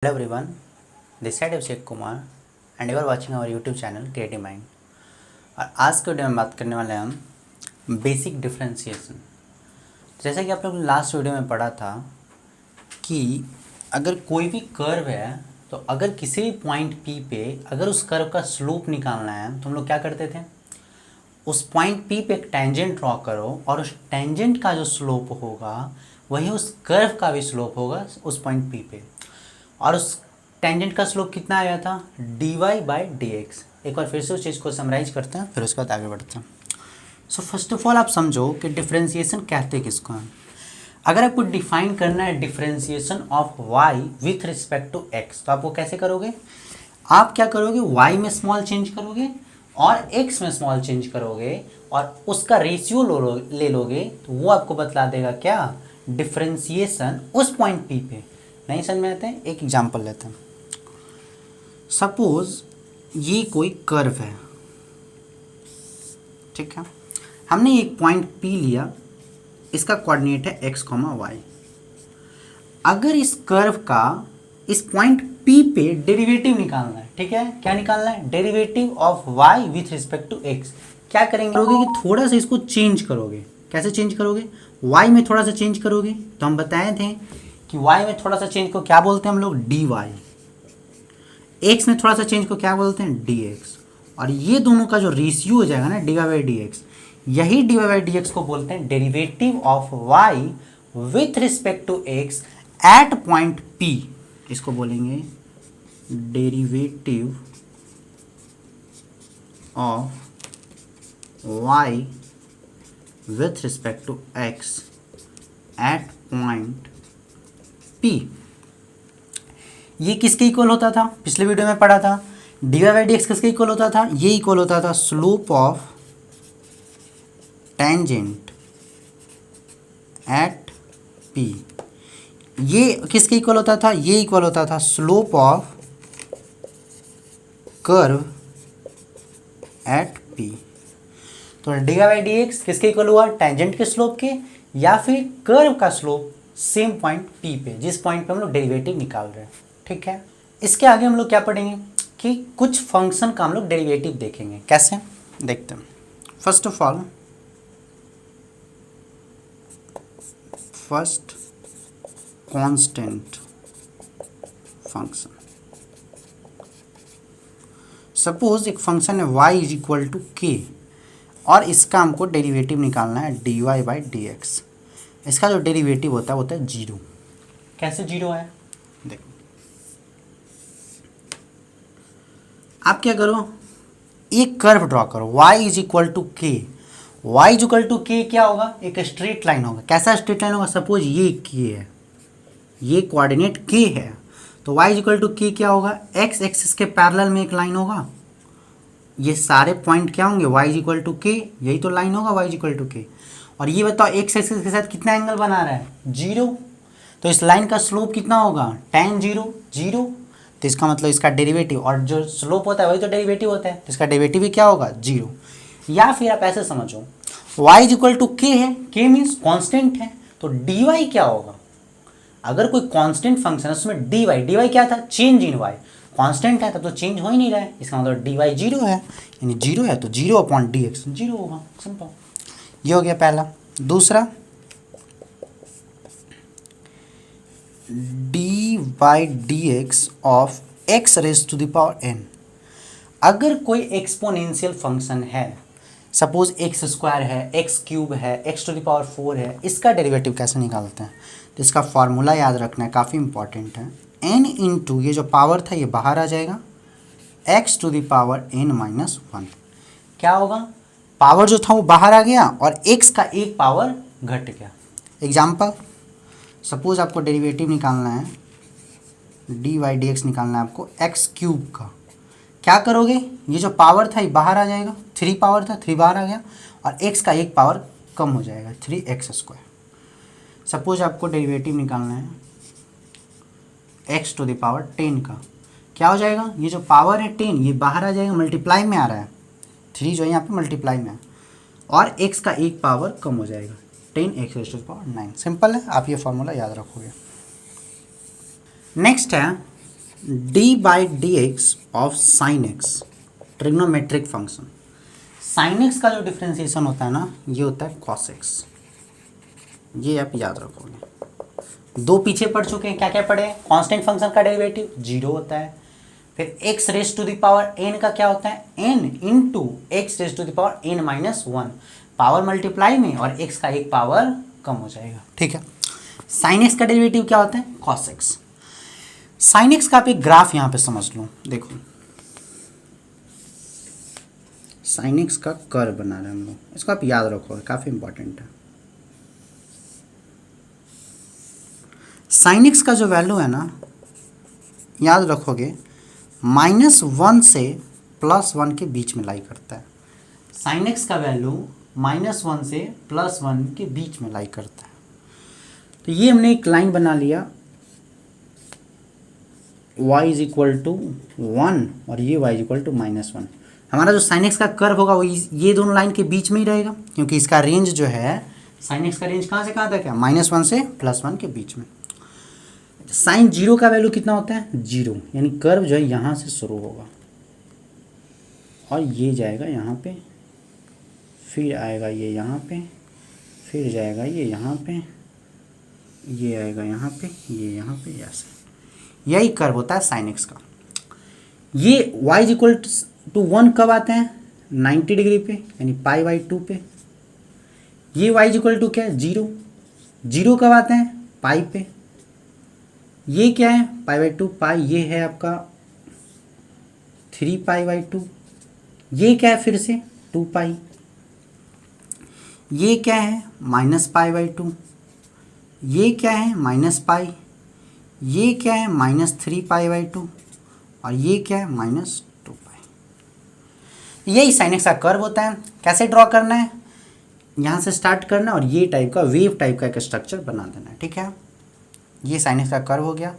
Hello everyone, this side Abhishek Kumar and you are watching our YouTube channel Creative Mind। और आज के video में बात करने वाले हैं हम बेसिक डिफरेंशिएशन। जैसा कि आप लोग लास्ट वीडियो में पढ़ा था कि अगर कोई भी कर्व है तो अगर किसी भी पॉइंट P पे अगर उस कर्व का स्लोप निकालना है तो हम लोग क्या करते थे, उस पॉइंट P पे एक टेंजेंट ड्रॉ करो और उस टेंजेंट का जो स्लोप होगा वही उस कर्व का भी स्लोप होगा उस पॉइंट P पे। और उस टेंजेंट का स्लोप कितना आया था, dy/dx। एक बार फिर से उस चीज़ को समराइज करते हैं फिर उसके बाद आगे बढ़ते हैं। सो फर्स्ट ऑफ ऑल आप समझो कि डिफरेंशिएशन कहते किसको हैं। अगर आपको डिफाइन करना है differentiation of y with respect to x तो आप वो कैसे करोगे, आप क्या करोगे, y में स्मॉल चेंज करोगे और x में स्मॉल चेंज करोगे और उसका रेशियो ले लोगे तो वो आपको बतला देगा क्या, डिफरेंशिएशन उस पॉइंट P पे। नहीं समझ में आते हैं, एक एग्जांपल लेते हैं। सपोज ये कोई कर्व है, ठीक है, हमने एक पॉइंट P लिया, इसका कोऑर्डिनेट है x, y। अगर इस कर्व का इस पॉइंट P पे डेरिवेटिव निकालना है, ठीक है, क्या निकालना है, derivative of y with respect to x। क्या करेंगे कि थोड़ा सा इसको चेंज करोगे। कैसे चेंज करोगे, y में थोड़ा सा चेंज करोगे तो हम बताए थे कि y में थोड़ा सा चेंज को क्या बोलते हैं हम लोग, dy। x में थोड़ा सा चेंज को क्या बोलते हैं, dx। और ये दोनों का जो रेशियो हो जाएगा ना dy/dx, यही dy/dx को बोलते हैं derivative of y with respect to x at point P। इसको बोलेंगे derivative of y with respect to x at point P। ये किसके इक्वल होता था, पिछले वीडियो में पढ़ा था, dy/dx किसके इक्वल होता था, ये इक्वल होता था slope of tangent at P। ये किसके इक्वल होता था, ये इक्वल होता था slope of curve at P। तो dy/dx किसके इक्वल हुआ, टेंजेंट के स्लोप के या फिर कर्व का स्लोप सेम पॉइंट P पे, जिस पॉइंट पे हम लोग डेरिवेटिव निकाल रहे हैं, ठीक है। इसके आगे हम लोग क्या पढ़ेंगे कि कुछ फंक्शन का हम लोग डेरिवेटिव देखेंगे। कैसे देखते हैं, first of all first constant function. Suppose एक फंक्शन है y is equal to k और इसका हमको डेरिवेटिव निकालना है dy/dx। इसका जो डेरिवेटिव होता है जीरो। कैसे जीरो है, देखो आप क्या करो, एक कर्व ड्रॉ करो y is equal to k। y is equal to k क्या होगा, एक स्ट्रेट लाइन होगा। कैसा स्ट्रेट लाइन होगा, सपोज ये k है, ये कोऑर्डिनेट k है, तो y is equal to k क्या होगा, x एक्सिस के पैरेलल में एक लाइन होगा। ये सारे पॉइंट क्या होंगे, y is equal to k, यही तो लाइन होगा y is equal to k। और ये बताओ x एक्सिस के साथ कितना एंगल बना रहा है, जीरो। तो इस लाइन का स्लोप कितना होगा, tan जीरो, जीरो। तो इसका मतलब इसका डेरिवेटिव, और जो स्लोप होता है वही तो डेरिवेटिव होता है, तो इसका डेरिवेटिव भी क्या होगा, जीरो। या फिर आप ऐसे समझो y is equal to k है, k मीन्स कॉन्स्टेंट है, तो dy क्या होगा। अगर कोई कांस्टेंट फंक्शन है उसमें dy क्या था, चेंज इन y, कांस्टेंट है तब तो चेंज हो ही नहीं रहा है, इसका मतलब dy जीरो है, यानी जीरो है तो 0/dx जीरो होगा, सिंपल। ये हो गया पहला। दूसरा dy/dx of x raise to the power n। अगर कोई एक्सपोनेंशियल फंक्शन है, सपोज x² है, x³ है, x टू द पावर 4 है, इसका डेरिवेटिव कैसे निकालते हैं, तो इसका फॉर्मूला याद रखना है, काफ़ी इंपॉर्टेंट है। n इंटू ये जो पावर था ये बाहर आ जाएगा, x to the power n-1। क्या होगा, पावर जो था वो बाहर आ गया और x का एक पावर घट गया। एग्जाम्पल, सपोज आपको डेरिवेटिव निकालना है, dy/dx निकालना है आपको x³ का। क्या करोगे, ये जो पावर था ये बाहर आ जाएगा, 3 पावर था, 3 बाहर आ गया और x का एक पावर कम हो जाएगा, 3x²। सपोज आपको डेरिवेटिव निकालना है x टू द पावर 10 का। क्या हो जाएगा, ये जो पावर है 10 ये बाहर आ जाएगा, मल्टीप्लाई में आ रहा है, 3 जो है यहाँ पे मल्टीप्लाई में है और x का एक पावर कम हो जाएगा, 10x⁹ 9। सिंपल है, आप ये फॉर्मूला याद रखोगे। नेक्स्ट है D by d x of sine x, trigonometric function. Sign x का जो डिफ्रेंसिएशन होता है ना, ये होता है कॉस एक्स। ये आप याद रखोगे। दो पीछे पढ़ चुके हैं, क्या क्या पढ़े? कांस्टेंट फंक्शन का डेरिवेटिव 0 होता है। फिर x raise to the power n का क्या होता है? n into x raise to the power n minus 1, power multiply में और x का एक पावर कम हो जाएगा। ठीक है। साइन एक्स का डेरिवेटिव क्या होता है? Cos x. साइन एक्स का आप एक ग्राफ यहां पे समझ लो, देखो साइन एक्स का कर्व बना रहे हैं हम लोग, इसको आप याद रखोगे, काफी इंपॉर्टेंट है। साइन एक्स का जो वैल्यू है ना, याद रखोगे, -1 से +1 के बीच में लाई करता है। साइन एक्स का वैल्यू -1 से +1 के बीच में लाई करता है। तो ये हमने एक लाइन बना लिया, y इज इक्वल टू 1 और ये y इज इक्वल टू -1। हमारा जो साइन एक्स का कर्व होगा वो ये दोनों लाइन के बीच में ही रहेगा, क्योंकि इसका रेंज जो है, साइन एक्स का रेंज कहाँ से कहाँ तक है? -1 से +1 के बीच में। साइन 0 का वैल्यू कितना होता है? 0, यानी कर्व जो है यहाँ से शुरू होगा और ये जाएगा यहाँ पे, फिर आएगा ये यहाँ पे, फिर जाएगा ये यहाँ पे, ये आएगा यहाँ पे, ये यहाँ पे, ऐसे। यही कर्व होता है साइन एक्स का। ये y इज इक्वल टू 1 कब आते हैं? 90 डिग्री पे, यानी π/2 पे। ये y इज इक्वल टू क्या है? 0। 0 कब आते हैं? पाई पे। ये क्या है? π/2 पाई, ये है आपका 3π/2। ये क्या है? फिर से 2 पाई। ये क्या है? -π/2। ये क्या है? -पाई। ये क्या है? -3π/2 और ये क्या है? -2 पाई। यही साइन एक्स का कर्व होता है। कैसे ड्रॉ करना है? यहाँ से स्टार्ट करना और ये टाइप का वेव टाइप का एक स्ट्रक्चर बना देना है। ठीक है, ये साइन एक्स का कर्व हो गया।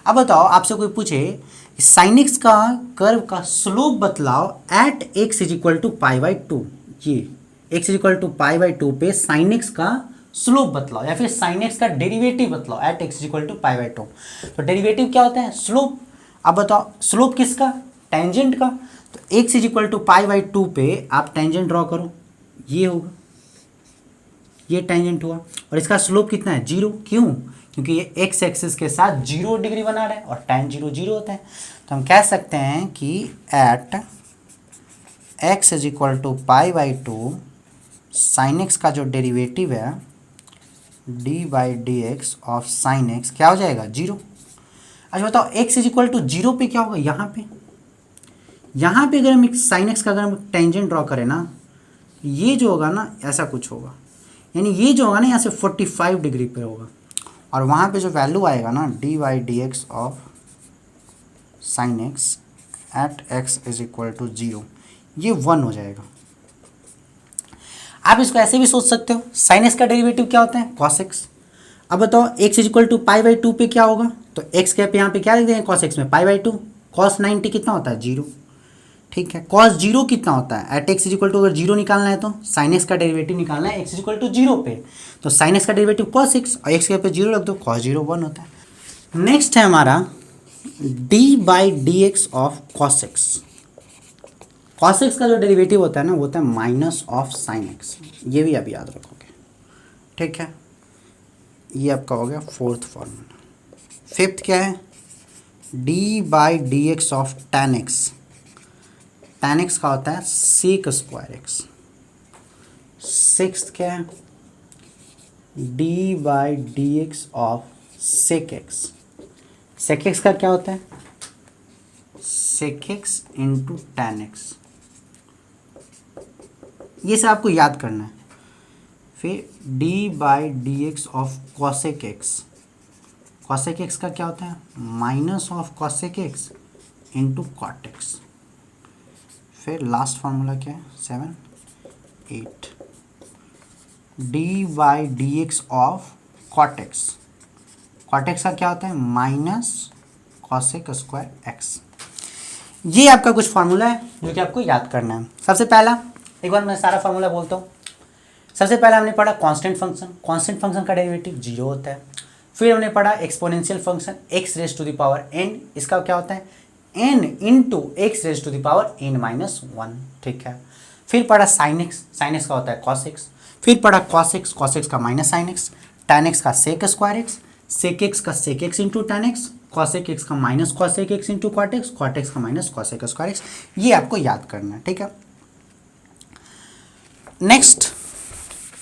अब बताओ, आपसे कोई पूछे साइन एक्स का कर्व का स्लोप बतलाओ at x is equal to π/2, ये x इज इक्वल टू π/2 पे साइन एक्स का स्लोप बतलाओ, या फिर साइन एक्स का डेरिवेटिव बतलाओ at x is equal to π/2। तो डेरिवेटिव क्या होता है? स्लोप। अब बताओ स्लोप किसका? टेंजेंट का। तो x इज इक्वल टू π/2 पे आप टेंजेंट ड्रॉ करो, ये होगा, ये टेंजेंट हुआ। और इसका स्लोप कितना है? 0। क्यों? क्योंकि ये x एक्सिस के साथ 0 डिग्री बना रहा है और tan 0 0 होता है। तो हम कह सकते हैं कि at x is equal to π/2 sine x का जो डेरिवेटिव है d/dx ऑफ साइन एक्स क्या हो जाएगा? 0। अच्छा बताओ, x इज इक्वल टू 0 पे क्या होगा? यहाँ पे अगर हम साइन एक्स का अगर हम टेंजेंट ड्रॉ करें ना, ये जो होगा ना ऐसा कुछ होगा, यानी ये जो होगा ना यहाँ से 45 डिग्री पे होगा, और वहाँ पे जो वैल्यू आएगा ना d/dx of sine x at x is equal to 0, ये 1 हो जाएगा। आप इसको ऐसे भी सोच सकते हो, साइन एक्स का डेरिवेटिव क्या होता है? cos x। अब बताओ x इज इक्वल टू π/2 पे क्या होगा? तो x के पे यहाँ पे क्या लिख देंगे? cos x में π/2। cos 90 कितना होता है? 0। ठीक है, cos 0 कितना होता है? At x is equal to, अगर 0 निकालना है तो साइन एक्स का डेरिवेटिव निकालना है x इज इक्वल टू 0 पे, तो साइन एक्स का डेरिवेटिव cos x और x के पे 0 रख दो, cos 0 1 होता है। नेक्स्ट है हमारा d/dx of cos x। cos x का जो डेरिवेटिव होता है ना, वो होता है माइनस ऑफ साइन एक्स। ये भी आप याद रखोगे। ठीक है, ये आपका हो गया फोर्थ फॉर्मूला। फिफ्थ क्या है? d/dx of tan x। tan x का होता है sec²x। सिक्स्थ क्या है? d/dx of sec x। sec x का क्या होता है? sec x into tan x। ये सब आपको याद करना है। फिर d/dx of cosec x। cosec x का क्या होता है? Minus of cosec x into cot x। फिर लास्ट फार्मूला क्या है? 7 8 d/dx of cot x। cot x का क्या होता है? Minus cosec²x। ये आपका कुछ फार्मूला है जो कि आपको याद करना है। सबसे पहला, एक बार मैं सारा फार्मूला बोलता हूँ। सबसे पहला हमने पढ़ा कांस्टेंट फंक्शन। कांस्टेंट फंक्शन का डेरिवेटिव 0 होता है। फिर हमने पढ़ा exponential function x raise to the power n, इसका क्या होता है n into x raise to the power n minus 1, ठीक है। फिर पढ़ा साइन एक्स, साइन एक्स का होता है कॉस एक्स। फिर पढ़ा कॉस एक्स, कॉस एक्स का minus sine x, tan x का sec square x, sec x का sec x into tan x, cosec x का minus cosec x into cot x, cot x का minus cosec square x. ये आपको याद करना है, ठीक है। नेक्स्ट,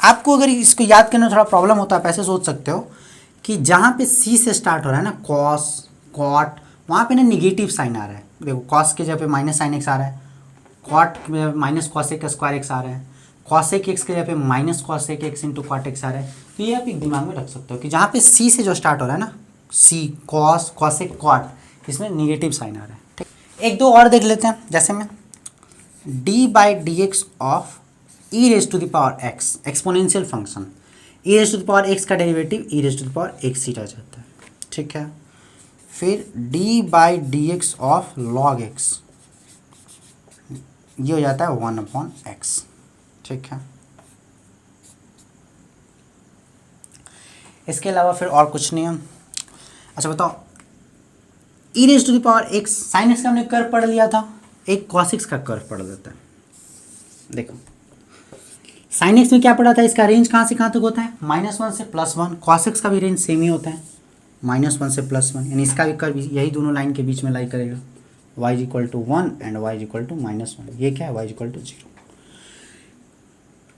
आपको अगर इसको याद करने में थोड़ा प्रॉब्लम होता है, आप ऐसे सोच सकते हो कि जहाँ पे सी से स्टार्ट हो रहा है ना, कॉस कॉट, वहाँ पे ना निगेटिव साइन आ रहा है। देखो कॉस के जगह पे माइनस साइन एक्स आ रहा है, कॉट में माइनस कॉसेक स्क्वायर एक्स आ रहा है, कॉसेक एक्स के जगह पे minus cosec x into cot x आ रहा है। तो ये आप एक दिमाग में रख सकते हो कि जहाँ पे सी से जो स्टार्ट हो रहा है ना, सी कॉस कॉसेक कॉट, इसमें निगेटिव साइन आ रहा है, ठीक। एक दो और देख लेते हैं, जैसे में d by d x of e raise to the power x, exponential function, e raise to the power x का derivative e raise to the power x ही रह जाता है, ठीक है। फिर d by d x of log x, ये हो जाता है 1/x, ठीक है। इसके अलावा फिर और कुछ नहीं है। अच्छा बताओ, e raise to the power x, sine x का हमने कर्व पढ़ लिया था, एक कॉस एक्स का कर्व पढ़ देता है। देखो साइन एक्स में क्या पढ़ा था, इसका रेंज कहाँ से कहाँ तक होता है, -1 से +1। कॉस एक्स का भी रेंज सेम ही होता है, -1 से +1, यानी इसका भी कर्व यही दोनों लाइन के बीच में लाई करेगा, y = 1 एंड y = -1। ये क्या है, y = 0।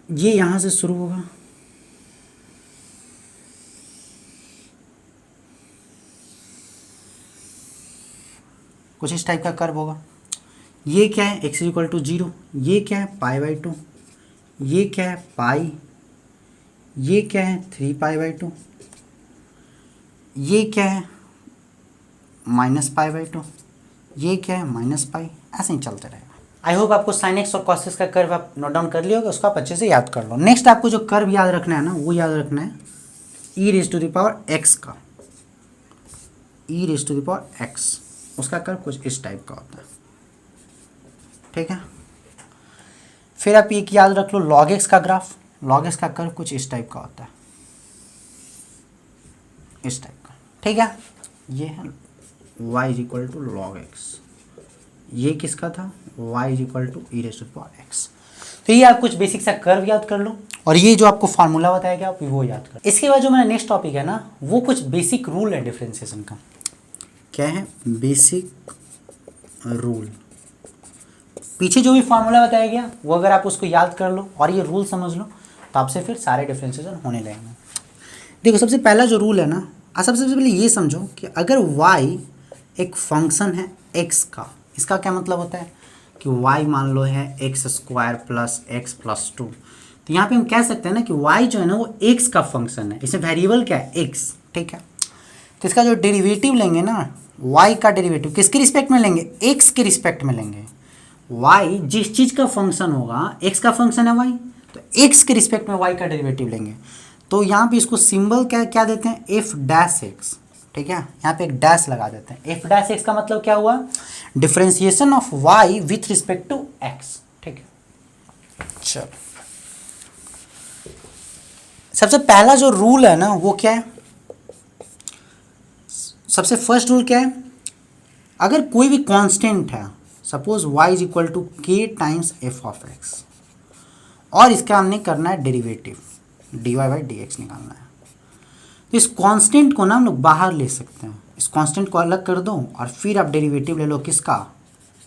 ये यहाँ से शुरू होगा, कुछ इस टाइप का कर्व होगा। ये क्या है, x = 0, ये क्या है π/2, ये क्या है पाई, ये क्या है 3π/2, ये क्या है -π/2, ये क्या है -π, ऐसे ही चलते रहेगा। आई होप आपको साइन एक्स और कॉस एक्स का कर्व आप नोट डाउन कर लिया होगा, उसको आप अच्छे से याद कर लो। नेक्स्ट आपको जो कर्व याद रखना है ना, वो याद रखना है e raise to the power x का, e raise to the power x, उसका कर्व कुछ इस टाइप का होता है, ठीक है। फिर आप एक याद रख लो लॉग एक्स का ग्राफ, लॉग एक्स का कर्व कुछ इस टाइप का होता है, इस टाइप का, ठीक है। ये है y = log x, ये किसका था, y = e⁻x। तो ये आप कुछ बेसिक सा कर्व याद कर लो, और ये जो आपको फार्मूला बताया गया आप वो याद कर। इसके बाद जो मेरा नेक्स्ट टॉपिक है ना, वो कुछ बेसिक रूल है डिफरेंशिएशन का। क्या है, बेसिक रूल। पीछे जो भी फार्मूला बताया गया वो अगर आप उसको याद कर लो और ये रूल समझ लो, तो आपसे फिर सारे डिफरेंशिएशन होने लगेंगे। देखो सबसे पहला जो रूल है ना, सबसे पहले ये समझो कि अगर y एक फंक्शन है x का, इसका क्या मतलब होता है कि y मान लो है x² + x + 2, तो यहाँ पे हम कह सकते हैं ना कि y जो है ना वो x का फंक्शन है, इसमें वेरिएबल क्या है x, ठीक है। तो इसका जो डेरिवेटिव लेंगे ना, y का डेरिवेटिव किसके रिस्पेक्ट में लेंगे, x के रिस्पेक्ट में लेंगे। y जिस चीज़ का फंक्शन होगा, x का फंक्शन है y, तो x के रिस्पेक्ट में y का डेरिवेटिव लेंगे। तो यहाँ पे इसको सिंबल क्या देते हैं, f'(x), ठीक है। यहाँ पे एक डैश लगा देते हैं। f'(x) का मतलब क्या हुआ, differentiation of y with respect to x, ठीक है। चलो सबसे पहला जो रूल है ना वो क्या है, सबसे फर्स्ट रूल क्या है, अगर कोई भी कांस्टेंट है, suppose y = k times f(x), और इसका हमने करना है डेरिवेटिव dy/dx निकालना है, तो इस कांस्टेंट को ना हम लोग बाहर ले सकते हैं। इस कांस्टेंट को अलग कर दो और फिर आप डेरिवेटिव ले लो किसका,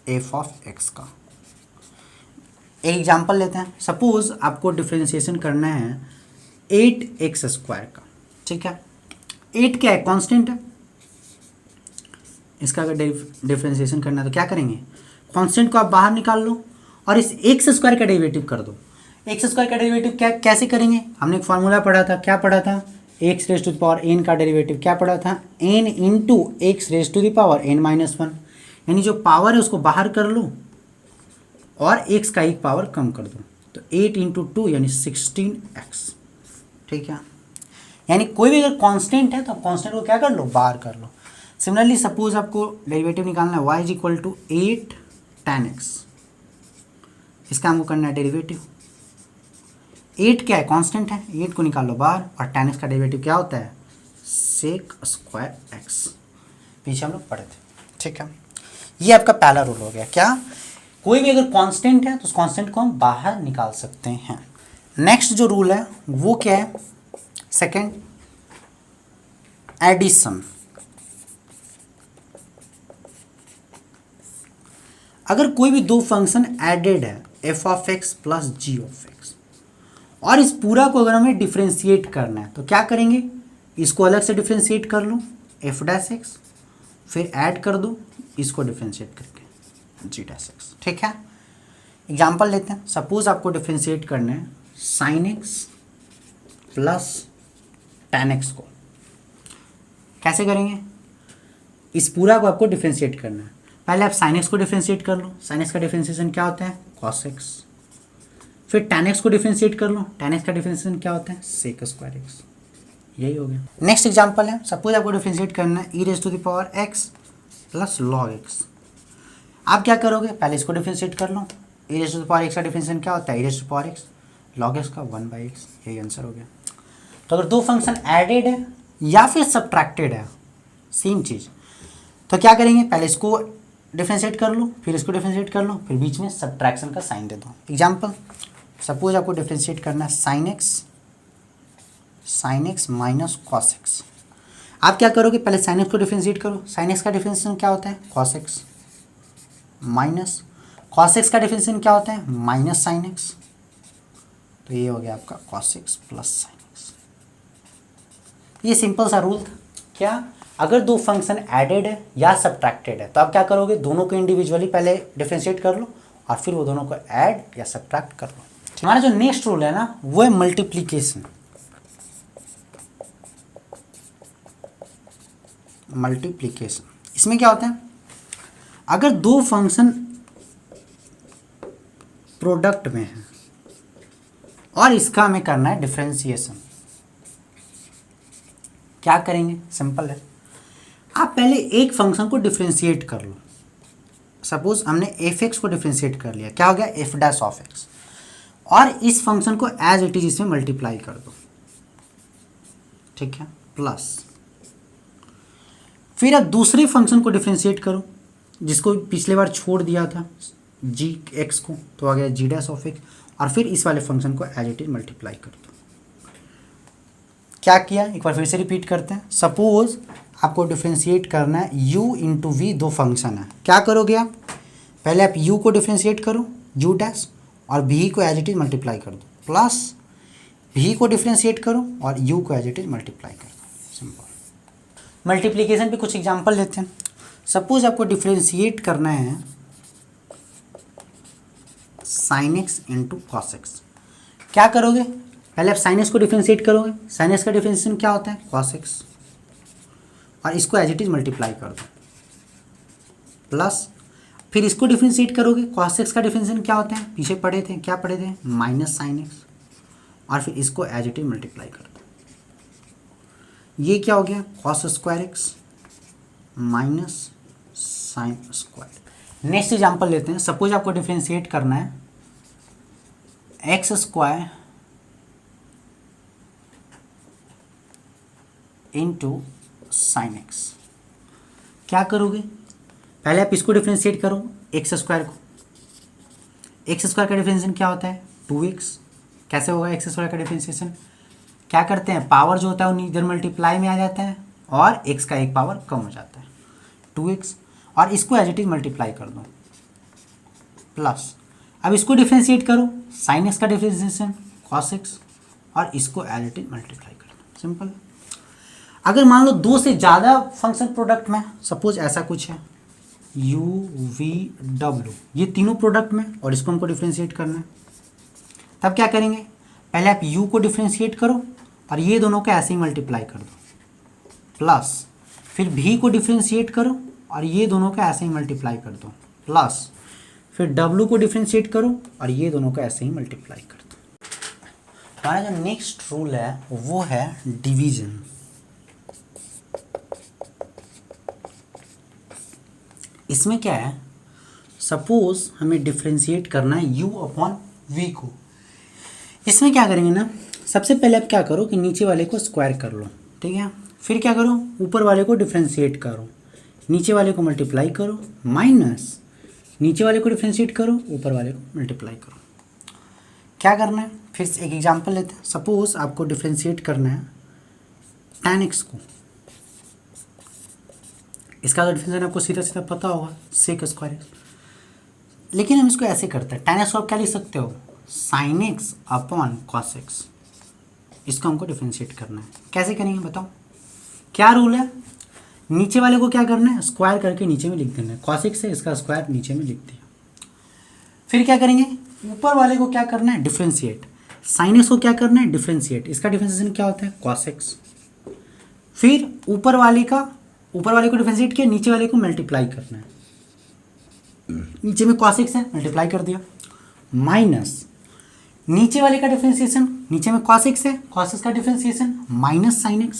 f(x) का। एक एग्जांपल लेते हैं, सपोज आपको डिफरेंशिएशन करना है 8x² का, ठीक है। 8 क्या है, कांस्टेंट है। इसका अगर डिफरेंशिएशन करना है तो क्या करेंगे, कांस्टेंट को आप बाहर निकाल लो और इस x² का डेरिवेटिव कर दो। x² का डेरिवेटिव क्या कैसे करेंगे, हमने एक फार्मूला पढ़ा था, क्या पढ़ा था, x⁻n का डेरिवेटिव क्या पढ़ा था, n इंटू x⁻n-1, यानी जो पावर है उसको बाहर कर लो और x का एक पावर कम कर दो, तो 8 × 2 यानी 16x, ठीक है। यानी कोई भी अगर कांस्टेंट है तो आप कांस्टेंट को क्या कर लो, बाहर कर लो। सिमिलरली सपोज आपको डेरिवेटिव निकालना है y = 8 tan x, इसका हमको करना है डेरिवेटिव। 8 क्या है, कांस्टेंट है, 8 को निकाल लो बाहर, और tan x का डेरिवेटिव क्या होता है, सेक स्क्वायर एक्स, पीछे हम लोग पढ़े थे, ठीक है। ये आपका पहला रूल हो गया। क्या? कोई भी अगर कांस्टेंट है तो उस कांस्टेंट को हम बाहर निकाल सकते हैं। नेक्स्ट जो रूल है वो क्या है? Second, addition. अगर कोई भी दो फंक्शन एडेड है, f of x plus g of x, और इस पूरा को अगर हमें डिफ्रेंशिएट करना है तो क्या करेंगे? इसको अलग से डिफ्रेंशिएट कर लो एफ डैश एक्स, फिर ऐड कर दो इसको डिफ्रेंशिएट करके जी डैश एक्स, ठीक है। एग्जाम्पल लेते हैं। सपोज आपको डिफ्रेंशिएट करना है sine x plus ten x को। कैसे करेंगे? इस पूरा को आपको डिफ्रेंशिएट करना है। पहले आप साइन एक्स को डिफ्रेंशिएट कर लो। साइन एक्स का डिफ्रेंशिएशन क्या होता है? Cos x. फिर टेन एक्स को डिफ्रेंशिएट कर लो। टेन एक्स का डिफ्रेंशिएशन क्या होता है? Sec square x. यही हो गया। नेक्स्ट एग्जांपल है, सपोज आपको डिफ्रेंशिएट करना है e raise to the power x plus log x. आप क्या करोगे? पहले इसको डिफ्रेंशिएट कर लो। E raise to the power x का डिफ्रेंशिएशन क्या होता है? E raise to power x log x का 1/x। यही आंसर हो गया। तो अगर दो फंक्शन एडेड है या फिर सब्ट्रैक्टेड है, सेम चीज़, तो क्या करेंगे? पहले इसको डिफ्रेंशिएट कर लो, फिर इसको डिफ्रेंशिएट कर लो, फिर बीच में सब्ट्रैक्शन का साइन दे दो। एग्जांपल, सपोज आपको डिफ्रेंशिएट करना है sine x minus cos x. आप क्या करोगे? पहले साइन एक्स को डिफ्रेंशिएट करो। साइन एक्स का डिफ्रेंशिएशन क्या होता है? Cos x minus cos x का डिफ्रेंशिएशन क्या होता है? Minus sine x. तो ये हो गया आपका cos x plus sine x. ये सिंपल सा रूल था। क्या? अगर दो फंक्शन एडेड है या सब्ट्रैक्टेड है तो आप क्या करोगे? दोनों को इंडिविजुअली पहले डिफ्रेंशिएट कर लो और फिर वो दोनों को ऐड या सब्ट्रैक्ट कर लो। हमारा जो नेक्स्ट रूल है ना वो है मल्टीप्लिकेशन। इसमें क्या होता है? अगर दो फंक्शन प्रोडक्ट में है और इसका हमें करना है डिफरेंशिएशन, क्या करेंगे? सिंपल है। आप पहले एक फंक्शन को डिफरेंशिएट कर लो। सपोज हमने एफ एक्स को डिफरेंशिएट कर लिया, क्या हो गया? F dash of x. और इस फंक्शन को एज इट इज इसमें मल्टीप्लाई कर दो, ठीक है, प्लस। फिर आप दूसरे फंक्शन को डिफरेंशिएट करो जिसको पिछले बार छोड़ दिया था जी एक्स को, तो आ गया जी डैश ऑफ एक्स। और फिर इस वाले फंक्शन को एज इट इज मल्टीप्लाई कर दो। क्या किया? एक बार फिर से रिपीट करते हैं। सपोज आपको डिफरेंशिएट करना है u इंटू वी, दो फंक्शन है। क्या करोगे आप? पहले आप u को डिफरेंशिएट करो u डैश, और v को एज इट इज मल्टीप्लाई कर दो, प्लस v को डिफरेंशिएट करो और u को एज इट इज मल्टीप्लाई कर दो। सिंपल। मल्टीप्लिकेशन पे कुछ एग्जांपल लेते हैं। सपोज आपको डिफरेंशिएट करना है sine x into cos x. क्या करोगे? पहले आप साइन एक्स को डिफरेंशिएट करोगे। साइन एक्स का डिफरेंशिएशन क्या होता है? Cos x. और इसको एज इट इज मल्टीप्लाई कर दो, प्लस फिर इसको डिफरेंशिएट करोगे। कॉस एक्स का डिफरेंशिएशन क्या होता है? पीछे पढ़े थे, क्या पढ़े थे? Minus sine x. और फिर इसको एज इट इज मल्टीप्लाई कर दो। ये क्या हो गया? Cos square x minus sine square. Next example लेते हैं। सपोज आपको डिफरेंशिएट करना है x square into sine x. क्या करोगे? पहले आप इसको डिफरेंशिएट करो एक्स स्क्वायर को। एक्स स्क्वायर का डिफरेंशिएशन क्या होता है? 2x। कैसे होगा एक्स स्क्वायर का डिफरेंशिएशन? क्या करते हैं? पावर जो होता है वो इधर मल्टीप्लाई में आ जाता है और x का एक पावर कम हो जाता है 2x, और इसको एज इट इज मल्टीप्लाई कर दो, प्लस अब इसको डिफरेंशिएट करो साइन एक्स का डिफरेंशिएशन कॉस एक्स, और इसको एज इट इज मल्टीप्लाई कर दो। सिंपल। अगर मान लो दो से ज़्यादा फंक्शन प्रोडक्ट में, सपोज ऐसा कुछ है u v w, ये तीनों प्रोडक्ट में, और इसको हमको डिफरेंशिएट करना है, तब क्या करेंगे? पहले आप u को डिफरेंशिएट करो और ये दोनों को ऐसे ही मल्टीप्लाई कर दो, प्लस फिर v को डिफरेंशिएट करो और ये दोनों को ऐसे ही मल्टीप्लाई कर दो, प्लस फिर w को डिफरेंशिएट करो और ये दोनों को ऐसे ही मल्टीप्लाई कर दो। हमारा जो नेक्स्ट रूल है वो है डिवीजन। इसमें क्या है? सपोज हमें डिफरेंशिएट करना है u अपॉन v को। इसमें क्या करेंगे ना, सबसे पहले आप क्या करो कि नीचे वाले को स्क्वायर कर लो, ठीक है। फिर क्या करो, ऊपर वाले को डिफ्रेंशिएट करो, नीचे वाले को मल्टीप्लाई करो, माइनस नीचे वाले को डिफ्रेंशिएट करो, ऊपर वाले को मल्टीप्लाई करो। क्या करना है, फिर एक एग्जांपल लेते हैं। सपोज आपको डिफ्रेंशिएट करना है tan x को, इसका तो डिफरेंशिएशन आपको सीधा सीधा पता होगा, sec स्क्वायर एक्स, लेकिन हम इसको ऐसे करते हैं, tan x को आप क्या लिख सकते हो, sin x upon cos x। इसको हमको डिफ्रेंशिएट करना है, कैसे करेंगे बताओ, क्या रूल है, नीचे वाले को क्या करना है, स्क्वायर करके नीचे में लिख देना है, cos x है, इसका स्क्वायर नीचे में लिख दिया। फिर क्या करेंगे, ऊपर वाले को क्या करना है, डिफ्रेंशिएट, sin x को क्या करना है, डिफ्रेंशिएट, इसका डिफ्रेंशिएशन क्या होता है, cos x। फिर ऊपर वाले को डिफ्रेंशिएट किया, नीचे वाले को मल्टीप्लाई करना है, नीचे में cos x है, मल्टीप्लाई कर दिया, माइनस नीचे वाले का डिफ्रेंशिएशन, नीचे में cos x है, cos x का डिफ्रेंशिएशन माइनस sin x,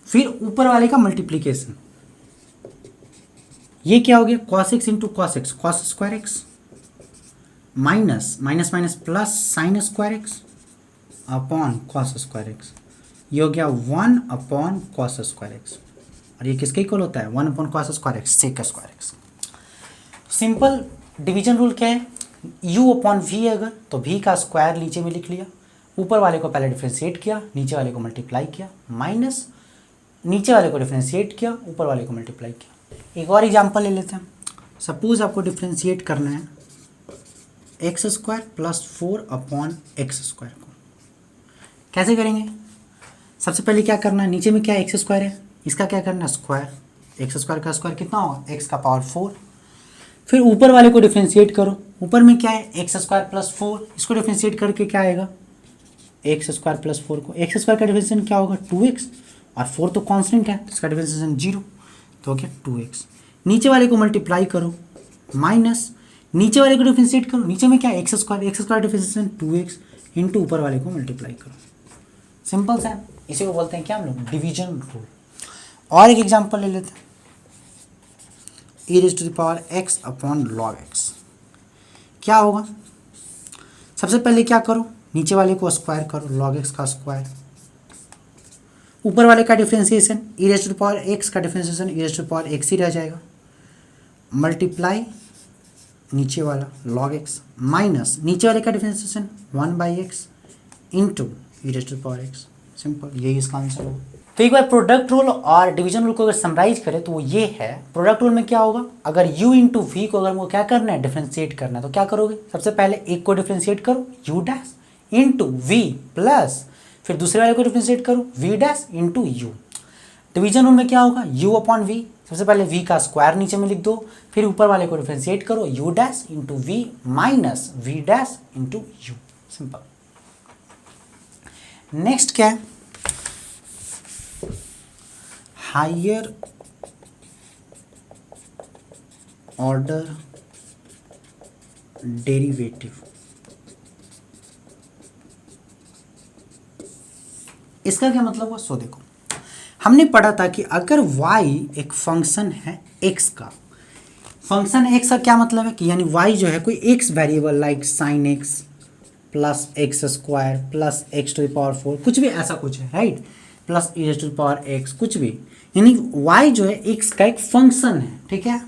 फिर ऊपर वाले का मल्टीप्लीकेशन, ये क्या हो गया, cos x into cos x, cos square x, minus minus minus plus sin square x upon cos square x, ये हो गया 1 अपॉन cos स्क्वायर x, और ये किसके इक्वल होता है, 1 upon cos square x, sec square x। Simple division rule क्या है, u अपॉन v अगर तो v का स्क्वायर नीचे में लिख लिया, ऊपर वाले को पहले डिफ्रेंशिएट किया, नीचे वाले को मल्टीप्लाई किया, माइनस नीचे वाले को डिफ्रेंशिएट किया, ऊपर वाले को मल्टीप्लाई किया। एक और एग्जांपल ले लेते हैं। सपोज आपको डिफ्रेंशिएट करना है x square plus 4 upon x square को, कैसे करेंगे, सबसे पहले क्या करना है, नीचे में क्या एक्स स्क्वायर है, इसका क्या करना है, स्क्वायर, एक्स स्क्वायर का स्क्वायर कितना होगा, एक्स का पावर 4। फिर ऊपर वाले को डिफ्रेंशिएट करो, ऊपर में क्या है, एक्स स्क्वायर प्लस 4, इसको डिफ्रेंशिएट करके क्या आएगा, एक्स स्क्वायर प्लस 4 को, एक्स स्क्वायर का डिफ्रेंशिएशन क्या होगा, 2x, और 4 तो कांस्टेंट है, इसका डिफ्रेंशिएशन 0, तो क्या 2x। नीचे वाले को मल्टीप्लाई करो, माइनस नीचे वाले को डिफ्रेंशिएट करो, नीचे में क्या है, x square differentiation 2x into ऊपर वाले को मल्टीप्लाई करो। सिंपल सा, इसी को बोलते हैं क्या हम लोग, डिवीजन रूल। और एक एग्जांपल ले लेते हैं, e⁻x अपॉन log x, क्या होगा, सबसे पहले क्या करो, नीचे वाले को स्क्वायर करो, log x का स्क्वायर, ऊपर वाले का डिफ्रेंशिएशन, e⁻x का डिफ्रेंशिएशन e⁻x ही रह जाएगा, मल्टीप्लाई नीचे वाला log x, माइनस नीचे वाले का differentiation 1/x into e⁻x। Simple, यही इसका आंसर होगा। तो एक बार प्रोडक्ट रूल और डिवीजन रूल को अगर समराइज करें तो वो ये है, प्रोडक्ट रूल में क्या होगा, अगर u इंटू वी को अगर वो क्या करना है, डिफ्रेंशिएट करना है, तो क्या करोगे, सबसे पहले एक को डिफ्रेंशिएट करो u dash into v plus, फिर दूसरे वाले को डिफ्रेंशिएट करो v dash into u. Division rule में क्या होगा, u अपॉन v, सबसे पहले v का स्क्वायर नीचे में लिख दो, फिर ऊपर वाले को डिफ्रेंशिएट करो u dash into v minus v dash into u. Simple. Next क्या है, हायर ऑर्डर डेरिवेटिव। इसका क्या मतलब हुआ, सो देखो, हमने पढ़ा था कि अगर y एक फंक्शन है x का, फंक्शन x का क्या मतलब है कि यानी y जो है कोई x variable like sin x plus x square plus x to the power 4, कुछ भी ऐसा कुछ है, right, plus e to the power x, कुछ भी, यानी y जो है x का एक फंक्शन है, ठीक है।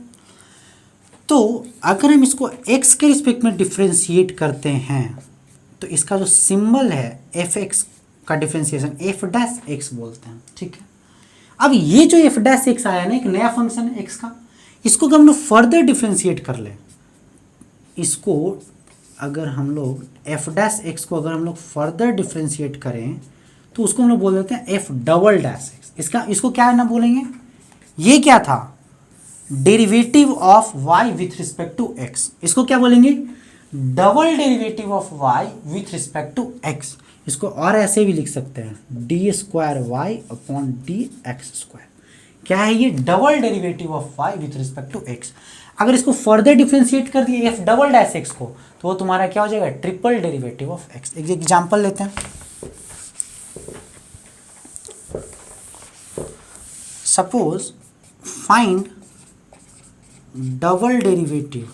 तो अगर हम इसको x के रिस्पेक्ट में डिफ्रेंशिएट करते हैं तो इसका जो सिंबल है f(x) का डिफ्रेंशिएशन f डैश x बोलते हैं, ठीक है। अब ये जो f डैश x आया ना, एक नया फंक्शन है x का, इसको अगर हम लोग फर्दर डिफ्रेंशिएट कर लें, इसको अगर हम लोग f डैश x को अगर हम लोग फर्दर डिफ्रेंशिएट करें तो उसको हम लोग बोल देते हैं f डबल डैश x। इसको क्या ना बोलेंगे, ये क्या था, derivative of y with respect to x, इसको क्या बोलेंगे, double derivative of y with respect to x। इसको और ऐसे भी लिख सकते हैं d square y upon d x square. क्या है ये, double derivative of y with respect to x। अगर इसको फर्दर डिफ्रेंशिएट कर दिए f डबल डैश x को, तो वो तुम्हारा क्या हो जाएगा, ट्रिपल डेरिवेटिव ऑफ x। एक एग्जांपल लेते हैं, suppose find double derivative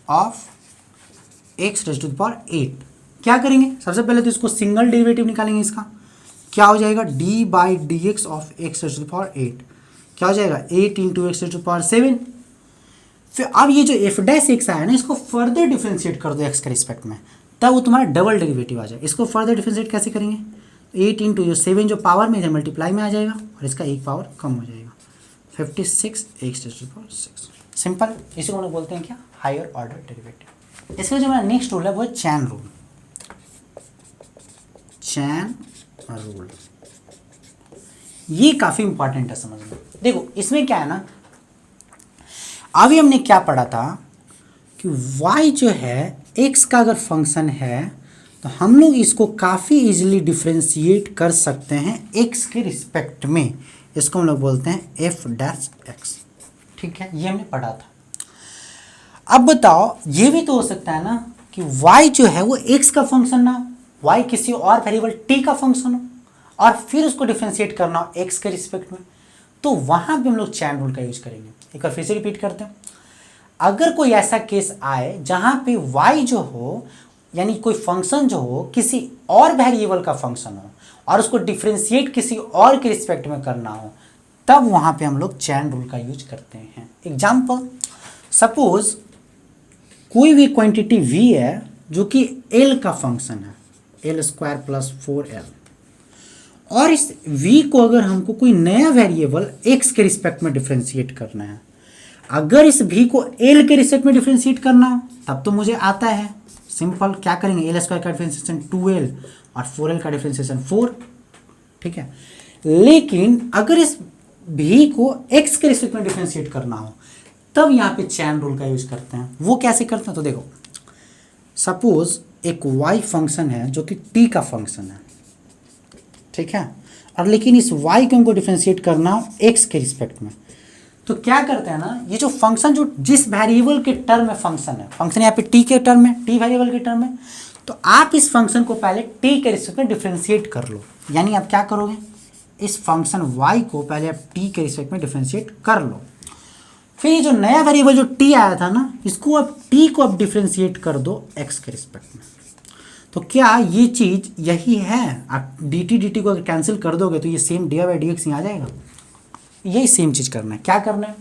of x raise to the power 8 क्या करेंगे, सबसे पहले तो इसको सिंगल डेरिवेटिव निकालेंगे इसका, क्या हो जाएगा d by d x of x to the power 8, क्या हो जाएगा 8 into x to the power 7। फिर अब ये जो एफ डैश एक्स आया ना, इसको फर्दर डिफ्रेंशिएट कर दो एक्स के रिस्पेक्ट में, तब वो तुम्हारा डबल डेरिवेटिव आ जाए। इसको फर्दर डिफ्रेंशिएट कैसे करेंगे, 8 इंटू जो 7 जो पावर में है मल्टीप्लाई में आ जाएगा और इसका एक पावर कम हो जाएगा, 56 x to the power 6। Simple, इसी को हम लोग बोलते हैं क्या, हायर ऑर्डर डेरिवेटिव। इसका जो हमारा नेक्स्ट रूल है वो है चैन रूल। चैन रूल ये काफी इंपॉर्टेंट है समझना। देखो इसमें क्या है ना, अभी हमने क्या पढ़ा था कि y जो है x का अगर फंक्शन है तो हम लोग इसको काफ़ी इजीली डिफ्रेंशिएट कर सकते हैं x के रिस्पेक्ट में। इसको हम लोग बोलते हैं f डैश x। ठीक है, ये हमने पढ़ा था। अब बताओ, ये भी तो हो सकता है ना कि y जो है वो x का फंक्शन ना हो, y किसी और वेरिएबल t का फंक्शन हो और फिर उसको डिफ्रेंशिएट करना हो x के रिस्पेक्ट में, तो वहाँ भी हम लोग चैन रूल का यूज करेंगे। एक बार फिर से रिपीट करते हैं, अगर कोई ऐसा केस आए जहाँ पे y जो हो यानी कोई फंक्शन जो हो किसी और वेरिएबल का फंक्शन हो और उसको डिफ्रेंशिएट किसी और के रिस्पेक्ट में करना हो, तब वहाँ पे हम लोग चैन रूल का यूज करते हैं। एग्जाम्पल, सपोज कोई भी क्वांटिटी v है जो कि l का फंक्शन है, l स्क्वायर प्लस 4l, और इस v को अगर हमको कोई नया वेरिएबल x के रिस्पेक्ट में डिफ्रेंशिएट करना है, अगर इस v को l के रिस्पेक्ट में डिफ्रेंशिएट करना हो तब तो मुझे आता है सिंपल, क्या करेंगे, l स्क्वायर का डिफ्रेंशिएशन 2l और 4l का डिफ्रेंशिएशन 4। ठीक है, लेकिन अगर इस v को x के रिस्पेक्ट में डिफ्रेंशिएट करना हो तब यहाँ पे चैन रूल का यूज करते हैं। वो कैसे करते हैं, तो देखो सपोज एक y फंक्शन है जो कि t का फंक्शन है, ठीक है, और लेकिन इस y को हमको डिफ्रेंशिएट करना हो x के रिस्पेक्ट में, तो क्या करते हैं ना, ये जो फंक्शन जो जिस वेरिएबल के टर्म में फंक्शन है, फंक्शन यहाँ पे t के टर्म में, t वेरिएबल के टर्म में, तो आप इस फंक्शन को पहले t के रिस्पेक्ट में डिफ्रेंशिएट कर लो। यानी आप क्या करोगे, इस फंक्शन y को पहले आप t के रिस्पेक्ट में डिफ्रेंशिएट कर लो, फिर ये जो नया वेरिएबल जो t आया था ना, इसको अब t को अब डिफ्रेंशिएट कर दो x के रिस्पेक्ट में। तो क्या ये चीज़ यही है, आप dt को अगर कैंसिल कर दोगे तो ये सेम dy बाई dx ही आ जाएगा। यही सेम चीज़ करना है। क्या करना है,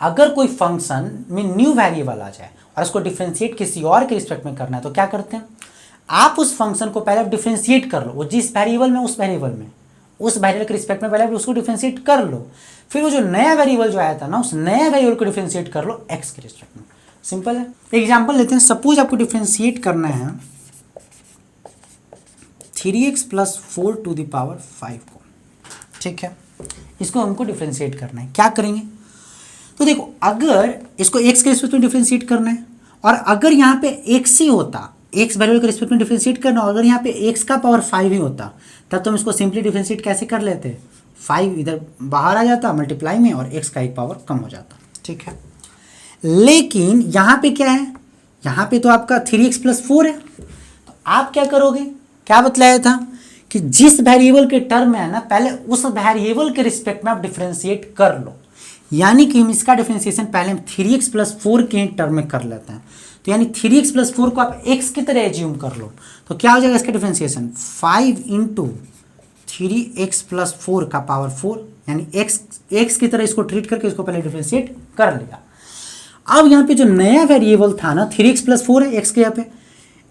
अगर कोई फंक्शन में न्यू वेरिएबल आ जाए और उसको डिफ्रेंशिएट किसी और के रिस्पेक्ट में करना है, तो क्या करते हैं, आप उस फंक्शन को पहले डिफ्रेंशिएट कर लो, वो जिस वेरिएबल में उस वेरिएबल के रिस्पेक्ट में पहले उसको डिफ्रेंशिएट कर लो, फिर वो जो नया वेरिएबल जो आया था ना, उस नया वेरिएबल को डिफ्रेंशिएट कर लो x के रिस्पेक्ट में। सिंपल है। एग्जांपल लेते हैं, सपोज आपको डिफ्रेंशिएट करना है 3x plus 4 to the power 5 को, ठीक है, इसको हमको डिफ्रेंशिएट करना है। क्या करेंगे, तो देखो अगर इसको x के रिस्पेक्ट में डिफ्रेंशिएट करना है और अगर यहाँ पे x ही होता, x वेरिएबल के रिस्पेक्ट में डिफ्रेंशिएट करना, और अगर यहाँ पे x का पावर 5 ही होता, तब तो हम इसको सिंपली डिफ्रेंशिएट कैसे कर लेते, 5 इधर बाहर आ जाता मल्टीप्लाई में और x का एक पावर कम हो जाता। ठीक है, लेकिन यहाँ पे क्या है, यहाँ पे तो आपका 3x प्लस 4 है, तो आप क्या करोगे, क्या बतलाया था कि जिस वेरिएबल के टर्म में है ना, पहले उस वेरिएबल के रिस्पेक्ट में आप डिफ्रेंशिएट कर लो। यानी कि हम इसका डिफ्रेंशिएशन पहले हम 3x प्लस 4 के टर्म में कर लेते हैं, तो यानी 3x प्लस 4 को आप x की तरह एज्यूम कर लो, तो क्या हो जाएगा इसका डिफ्रेंशिएशन 5 इंटू 3x प्लस 4 का पावर 4, यानी x की तरह इसको ट्रीट करके इसको पहले डिफ्रेंशिएट कर लिया। अब यहाँ पे जो नया वेरिएबल था ना 3x प्लस 4 है x के यहाँ पे,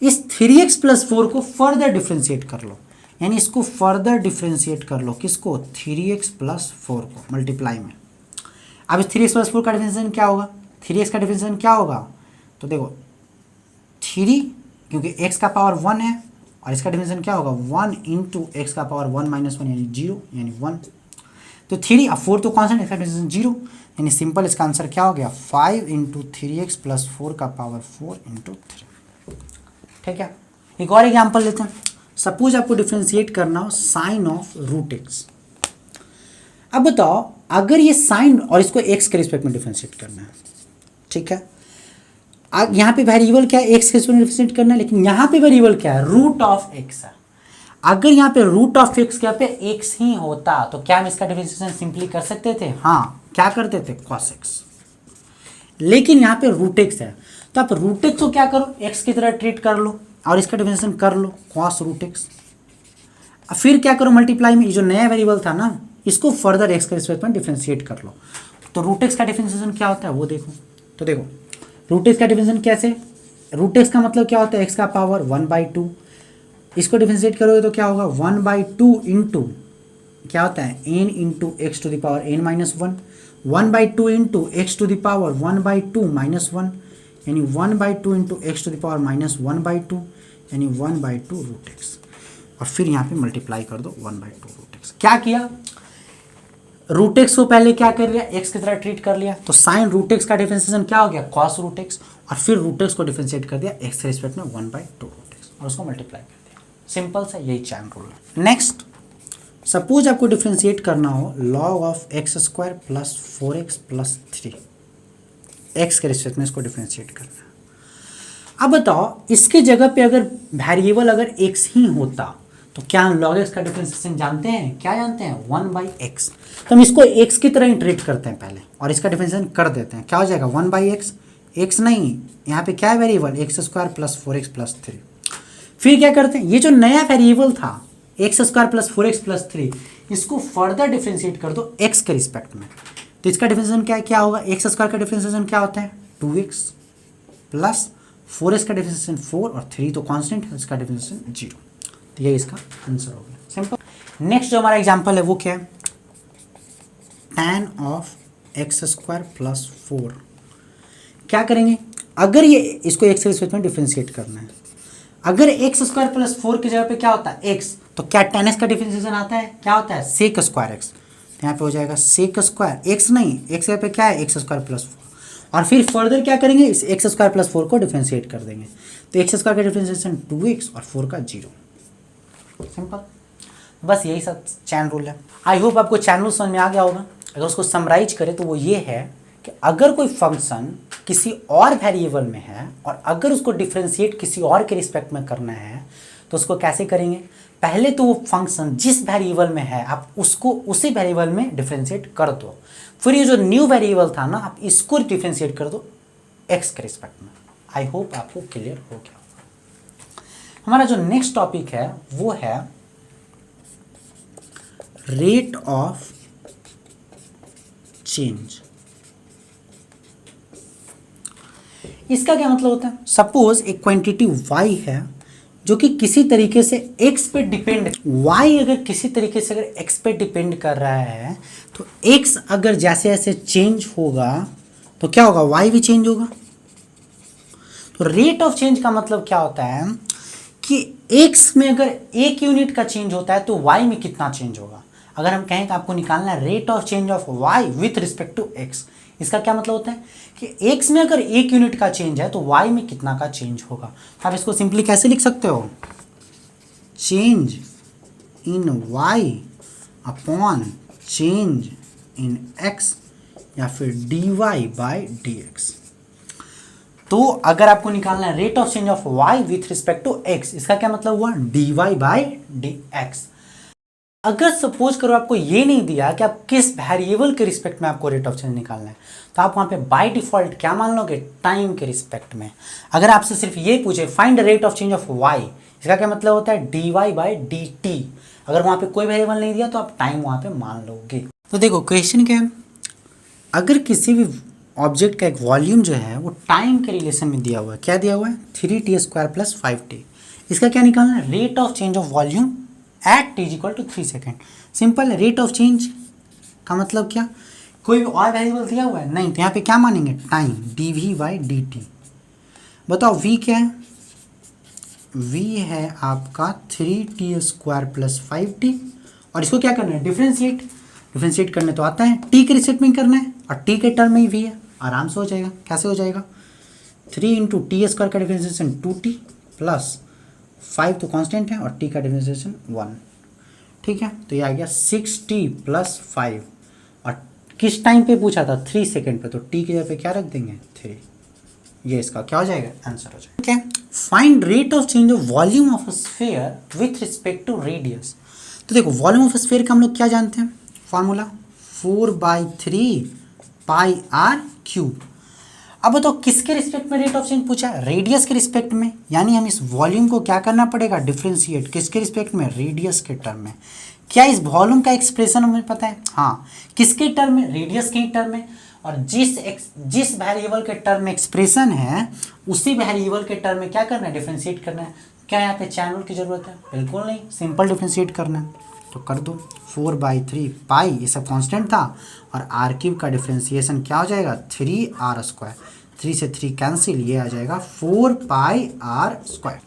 इस 3x प्लस 4 को फर्दर डिफ्रेंशिएट कर लो, यानी इसको फर्दर डिफ्रेंशिएट कर लो, किसको, 3x प्लस 4 को मल्टीप्लाई में। अब इस 3x प्लस 4 का डिफ्रेंशिएशन क्या होगा, 3x का डिफ्रेंशिएशन क्या होगा, तो देखो 3 क्योंकि x का पावर 1 है और इसका डिफ्रेंशिएशन क्या होगा 1 इंटू एक्स का पावर 1 माइनस 1 यानी 0 यानी 1, तो 3 अब 4 तो कॉन्स्टेंट, इसका डिफ्रेंशिएशन 0, यानी सिंपल इसका आंसर क्या हो गया 5 इंटू 3x प्लस 4 का पावर 4 इंटू 3। ठीक है, एक और एग्जाम्पल लेते हैं, सपोज आपको डिफ्रेंशिएट करना हो साइन ऑफ रूट एक्स। अब बताओ अगर ये साइन और इसको x के रिस्पेक्ट में डिफ्रेंशिएट करना है, ठीक है, यहाँ पे वेरिएबल क्या है, x के रिस्पेक्ट में डिफ्रेंशिएट करना है, लेकिन यहाँ पे वेरिएबल क्या है, रूट ऑफ x है। अगर यहाँ पे रूट ऑफ x के यहाँ पे x ही होता तो क्या हम इसका डिफ्रेंशिएशन सिंपली कर सकते थे, हाँ, क्या करते थे cos x, लेकिन यहाँ पे रूट x है, तो आप रूट x को क्या करो x की तरह ट्रीट कर लो, और इसका डिफरेंशिएशन कर लो cos रूट एक्स। फिर क्या करो मल्टीप्लाई में, ये जो नया वेरिएबल था ना इसको फर्दर एक्स के रिस्पेक्ट में डिफरेंशिएट कर लो। तो रूट एक्स का डिफरेंशिएशन क्या होता है वो देखो। तो देखो रूट एक्स का डिफरेंशिएशन कैसे, रूट एक्स का मतलब क्या होता है एक्स का पावर 1/2, इसको डिफरेंशिएट करोगे तो क्या होगा 1/2 इंटू क्या होता है n into x to the power n minus 1, 1/2 into x to the power 1/2 minus 1, यानी 1/2 into x to the power minus 1/2 यानी 1/2 रूट एक्स। और फिर यहाँ पे मल्टीप्लाई कर दो 1/2 रूट एक्स। क्या किया, रूट एक्स को पहले क्या कर लिया एक्स की तरह ट्रीट कर लिया, तो साइन रूट एक्स का डिफरेंशिएशन क्या हो गया कॉस रूट एक्स, और फिर रूट एक्स को डिफरेंशिएट कर दिया एक्स के रिस्पेक्ट में 1/2 रूट एक्स और उसको मल्टीप्लाई कर दिया। सिंपल सा यही चैन रूल है। नेक्स्ट सपोज आपको डिफरेंशिएट करना हो log of x square plus 4x plus 3, x के रिस्पेक्ट में इसको डिफरेंशिएट करना है। अब बताओ इसके जगह पे अगर वेरिएबल अगर x ही होता तो क्या हम log x का डिफरेंशिएशन जानते हैं, क्या जानते हैं 1/x। तो हम इसको x की तरह ही ट्रीट करते हैं पहले और इसका डिफरेंशिएशन कर देते हैं, क्या हो जाएगा 1/x, x नहीं यहाँ पे क्या है variable x square plus 4x plus 3। फिर क्या करते हैं ये जो नया वेरिएबल था x square plus 4x plus 3 इसको फर्दर डिफरेंशिएट कर दो x के रिस्पेक्ट में। तो इसका डिफरेंशिएशन क्या होगा, एक्स स्क्वायर का डिफरेंशिएशन क्या होता है 2x प्लस 4x का डिफरेंशिएशन 4 और 3 तो कांस्टेंट है, इसका डिफरेंशिएशन 0। तो ये इसका आंसर हो गया, सिंपल। नेक्स्ट जो हमारा एग्जांपल है वो क्या है, tan of x square plus 4। क्या करेंगे, अगर ये इसको x के रिस्पेक्ट में डिफरेंशिएट करना है, अगर एक्स स्क्वायर प्लस 4 की जगह पे क्या होता है x, तो क्या tan x का डिफरेंशिएशन आता है, क्या होता है sec स्क्वायर x। तो यहाँ पे हो जाएगा sec स्क्वायर x नहीं x जगह पे क्या है एक्स स्क्वायर प्लस 4 और फिर फर्दर क्या करेंगे इस एक्स स्क्वायर प्लस 4 को डिफरेंशिएट कर देंगे। तो एक्स स्क्वायर का डिफरेंशिएशन 2x और 4 का 0, सिंपल। बस यही सब चैन रूल है। आई होप आपको चैन रूल समझ में आ गया होगा। अगर उसको समराइज करें तो वो ये है कि अगर कोई फंक्शन किसी और वेरिएबल में है और अगर उसको डिफरेंशिएट किसी और के रिस्पेक्ट में करना है तो उसको कैसे करेंगे, पहले तो वो फंक्शन जिस वेरिएबल में है आप उसको उसी वेरिएबल में डिफरेंशिएट कर दो, फिर ये जो न्यू वेरिएबल था ना आप इसको डिफरेंशिएट कर दो एक्स के रिस्पेक्ट में। आई होप आपको क्लियर हो गया। हमारा जो नेक्स्ट टॉपिक है वो है रेट ऑफ चेंज। इसका क्या मतलब होता है, सपोज एक क्वांटिटी y है जो कि किसी तरीके से x पे डिपेंड, y अगर किसी तरीके से अगर x पे डिपेंड कर रहा है तो x अगर जैसे जैसे चेंज होगा तो क्या होगा y भी चेंज होगा। तो रेट ऑफ चेंज का मतलब क्या होता है कि x में अगर 1 यूनिट का चेंज होता है तो y में कितना चेंज होगा। अगर हम कहें तो आपको निकालना है rate of change of y with respect to x। इसका क्या मतलब होता है कि x में अगर 1 यूनिट का चेंज है तो y में कितना का चेंज होगा। आप इसको सिंपली कैसे लिख सकते हो, change in y upon change in x या फिर dy बाय dx। तो अगर आपको निकालना है rate of change of y with respect to x, इसका क्या मतलब हुआ dy बाय dx। अगर सपोज करो आपको ये नहीं दिया कि आप किस वेरिएबल के रिस्पेक्ट में आपको रेट ऑफ चेंज निकालना है तो आप वहाँ पे बाय डिफॉल्ट क्या मान लोगे, टाइम के रिस्पेक्ट में। अगर आपसे सिर्फ ये पूछे find rate of change of y, इसका क्या मतलब होता है dy बाय dt। अगर वहाँ पे कोई वेरिएबल नहीं दिया तो आप टाइम वहाँ पे मान लोगे। तो देखो क्वेश्चन क्या है, अगर किसी भी ऑब्जेक्ट का एक वॉल्यूम जो है वो टाइम के रिलेशन में दिया हुआ है, क्या दिया हुआ है 3t स्क्वायर प्लस 5t। इसका क्या निकालना है, rate of change of volume at t equal to 3 second. Simple, rate of change का मतलब क्या, कोई भी और वेरिएबल दिया हुआ है नहीं तो यहाँ पे क्या मानेंगे टाइम dv बाई dt। बताओ v क्या है, v है आपका 3t स्क्वायर प्लस 5t और इसको क्या करना है डिफरेंशिएट। डिफरेंशिएट करने तो आता है, t के रिस्पेक्ट में करना है और t के टर्म में ही v है, आराम से हो जाएगा। कैसे हो जाएगा, 3 इंटू टी स्क्वायर का डिफरेंशिएशन 2t प्लस 5 तो कांस्टेंट है और t का डिफरेंशिएशन 1। ठीक है, तो ये आ गया 6t प्लस 5 और किस टाइम पे पूछा था 3 सेकेंड पे, तो t की जगह पे क्या रख देंगे 3। ये इसका क्या हो जाएगा आंसर हो जाएगा। ठीक है, find rate of change of volume of a sphere with respect to radius. तो देखो वॉल्यूम ऑफ स्फीयर का हम लोग क्या जानते हैं, फॉर्मूला 4/3 पाई r क्यूब। अब बताओ किसके रिस्पेक्ट में रेट ऑफ चेंज पूछा है, रेडियस के रिस्पेक्ट में, यानी हम इस वॉल्यूम को क्या करना पड़ेगा, डिफ्रेंशिएट किसके रिस्पेक्ट में, रेडियस के टर्म में। क्या इस वॉल्यूम का एक्सप्रेशन हमें पता है, हाँ किसके टर्म में, रेडियस के टर्म में, और जिस वेरिएबल के टर्म में एक्सप्रेशन है उसी वेरिएबल के टर्म में क्या करना है, डिफ्रेंशिएट करना है। क्या यहाँ पे चैन रूल की जरूरत है, बिल्कुल नहीं, सिंपल डिफ्रेंशिएट करना है तो कर दो 4/3 पाई, ये सब कांस्टेंट था, और आर क्यूब का डिफ्रेंशिएशन क्या हो जाएगा 3r², 3 से 3 कैंसिल, ये आ जाएगा 4πr²।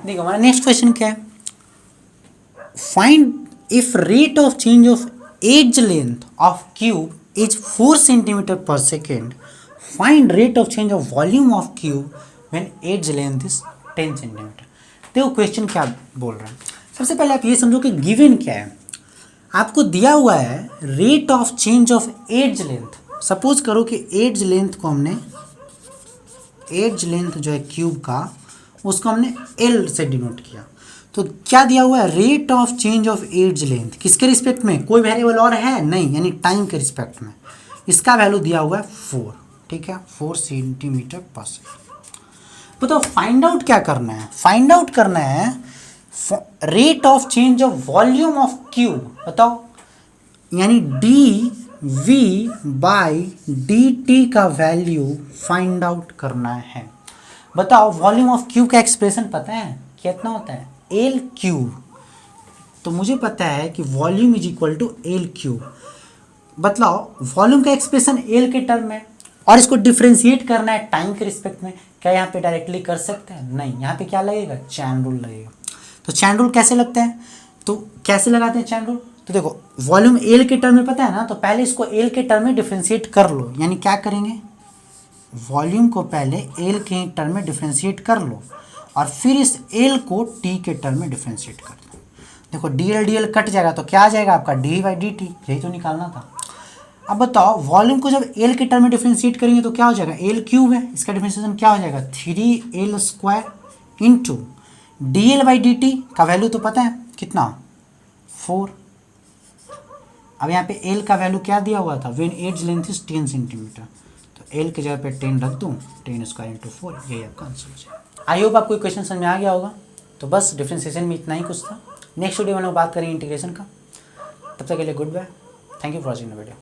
देखो हमारा नेक्स्ट क्वेश्चन क्या है, find if rate of change of edge length of cube is 4 centimetre per second, find rate of change of volume of cube when edge length is 10 centimetre. देखो question क्या बोल रहा है, सबसे पहले आप ये समझो कि गिवन क्या है, आपको दिया हुआ है rate of change of edge length. Suppose करो कि एज लेंथ को हमने, एज लेंथ जो है क्यूब का उसको हमने एल से डिनोट किया, तो क्या दिया हुआ है, rate of change of edge length किसके रिस्पेक्ट में, कोई वेरिएबल और है नहीं, यानी टाइम के रिस्पेक्ट में, इसका वैल्यू दिया हुआ है 4, ठीक है 4 सेंटीमीटर पर सेकेंड। बताओ फाइंड आउट क्या करना है, फाइंड आउट करना है rate of change of volume of cube, बताओ, यानी d v by d t का वैल्यू फाइंड आउट करना है। बताओ वॉल्यूम ऑफ क्यूब का एक्सप्रेशन पता है कितना होता है, एल क्यूब, तो मुझे पता है कि volume is equal to L cube. बतलाओ वॉल्यूम का एक्सप्रेशन एल के टर्म में, और इसको डिफ्रेंशिएट करना है टाइम के रिस्पेक्ट में, क्या यहाँ पे डायरेक्टली कर सकते हैं, नहीं, यहाँ पे क्या लगेगा, चैन रूल लगेगा। तो चैन रूल कैसे लगता है, तो कैसे लगाते हैं चैन रूल, तो देखो वॉल्यूम एल के टर्म में पता है ना, तो पहले इसको एल के टर्म में डिफ्रेंशिएट कर लो, यानी क्या करेंगे, वॉल्यूम को पहले एल के टर्म में डिफ्रेंशिएट कर लो, और फिर इस एल को टी के टर्म में डिफ्रेंशिएट कर दो। देखो डी एल कट जाएगा तो क्या आ जाएगा आपका डी बाई डी टी, यही तो निकालना था। अब बताओ वॉल्यूम को जब एल के टर्म में डिफ्रेंशिएट करेंगे तो क्या हो जाएगा, एल क्यूब है, इसका डिफ्रेंशिएशन क्या हो जाएगा 3l² into D L by d t का वैल्यू तो पता है कितना 4। अब यहाँ पे एल का वैल्यू क्या दिया हुआ था, when edge length is 10 centimetre, तो एल के जगह पे 10 रख दूँ, 10² इंटू 4, यही आपका आंसर हो जाएगा। आई होप आपको क्वेश्चन समझ में आ गया होगा। तो बस डिफ्रेंशिएशन में इतना ही कुछ था, नेक्स्ट वीडियो में हम लोग बात करेंगे इंटीग्रेशन का। तब तक के लिए good bye, thank you for watching the video.